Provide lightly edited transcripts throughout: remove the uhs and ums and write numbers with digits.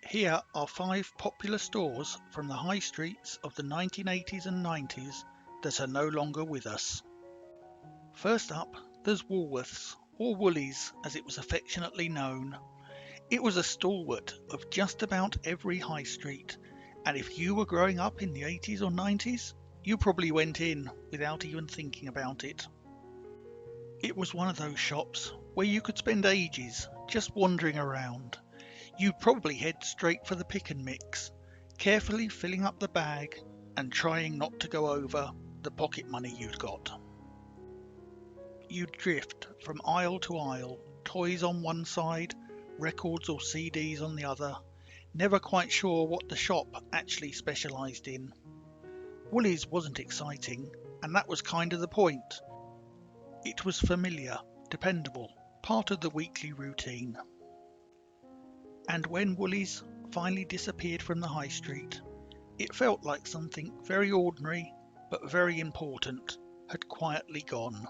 Here are 5 popular stores from the high streets of the 1980s and 90s that are no longer with us. First up, there's Woolworths, or Woolies as it was affectionately known. It was a stalwart of just about every high street, and if you were growing up in the 80s or 90s, you probably went in without even thinking about it. It was one of those shops where you could spend ages just wandering around. You'd probably head straight for the pick and mix, carefully filling up the bag and trying not to go over the pocket money you'd got. You'd drift from aisle to aisle, toys on one side, records or CDs on the other, never quite sure what the shop actually specialised in. Woolies wasn't exciting, and that was kind of the point. It was familiar, dependable, part of the weekly routine. And when Woolies finally disappeared from the high street, it felt like something very ordinary but very important had quietly gone.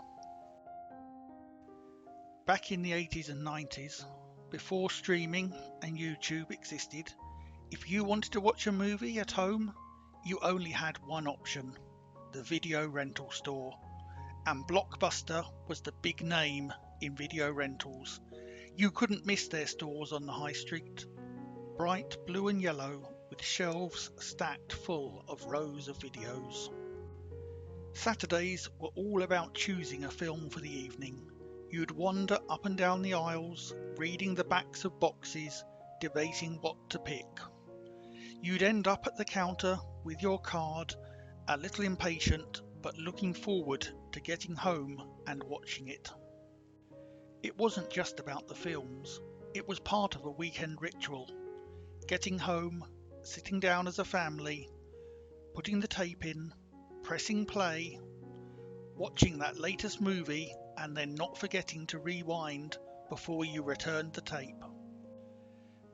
Back in the 80s and 90s, before streaming and YouTube existed, if you wanted to watch a movie at home, you only had one option, the video rental store. And Blockbuster was the big name in video rentals. You couldn't miss their stores on the high street. Bright blue and yellow with shelves stacked full of rows of videos. Saturdays were all about choosing a film for the evening. You'd wander up and down the aisles, reading the backs of boxes, debating what to pick. You'd end up at the counter with your card, a little impatient but looking forward to getting home and watching it. It wasn't just about the films, it was part of a weekend ritual. Getting home, sitting down as a family, putting the tape in, pressing play, watching that latest movie and then not forgetting to rewind before you returned the tape.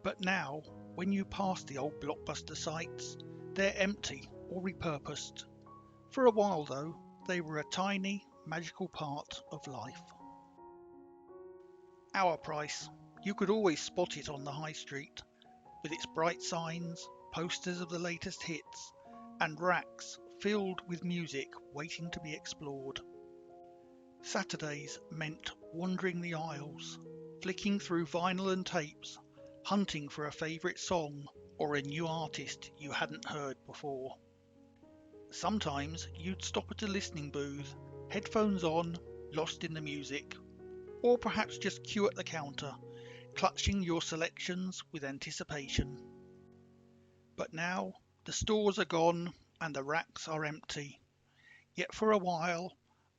But now, when you pass the old Blockbuster sites, they're empty or repurposed. For a while though, they were a tiny, magical part of life. Our Price, you could always spot it on the high street, with its bright signs, posters of the latest hits, and racks filled with music waiting to be explored. Saturdays meant wandering the aisles, flicking through vinyl and tapes, hunting for a favourite song or a new artist you hadn't heard before. Sometimes you'd stop at a listening booth, headphones on, lost in the music, or perhaps just queue at the counter, clutching your selections with anticipation. But now the stores are gone and the racks are empty. Yet for a while,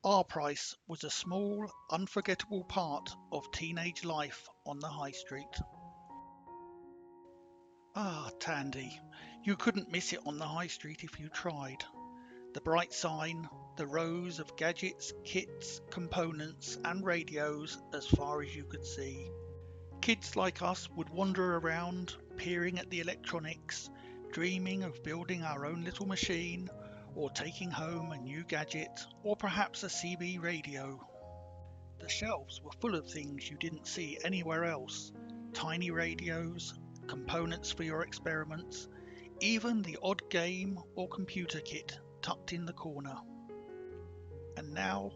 Our Price was a small, unforgettable part of teenage life on the high street. Ah, Tandy, you couldn't miss it on the high street if you tried. The bright sign, the rows of gadgets, kits, components and radios as far as you could see. Kids like us would wander around, peering at the electronics, dreaming of building our own little machine, or taking home a new gadget, or perhaps a CB radio. The shelves were full of things you didn't see anywhere else, tiny radios, components for your experiments, even the odd game or computer kit tucked in the corner. And now,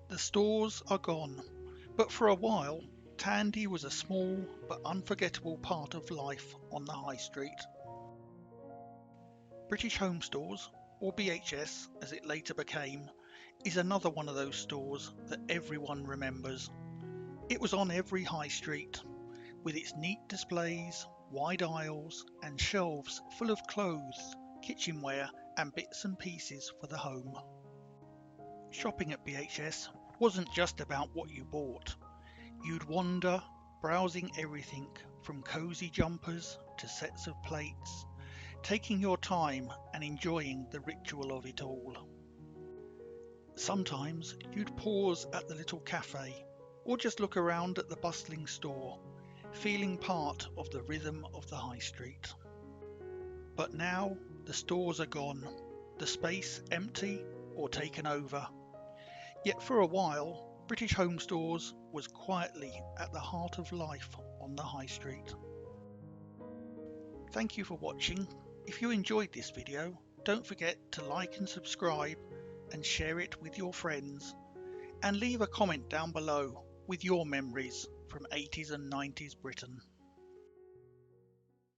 the stores are gone, but for a while, Tandy was a small but unforgettable part of life on the high street. British Home Stores, or BHS as it later became, is another one of those stores that everyone remembers. It was on every high street, with its neat displays, wide aisles and shelves full of clothes, kitchenware and bits and pieces for the home. Shopping at BHS wasn't just about what you bought. You'd wander, browsing everything from cosy jumpers to sets of plates, taking your time and enjoying the ritual of it all. Sometimes you'd pause at the little cafe or just look around at the bustling store, feeling part of the rhythm of the high street. But now the stores are gone, the space empty or taken over. Yet for a while, British Home Stores was quietly at the heart of life on the high street. Thank you for watching. If you enjoyed this video, don't forget to like and subscribe and share it with your friends, and leave a comment down below with your memories from 80s and 90s Britain.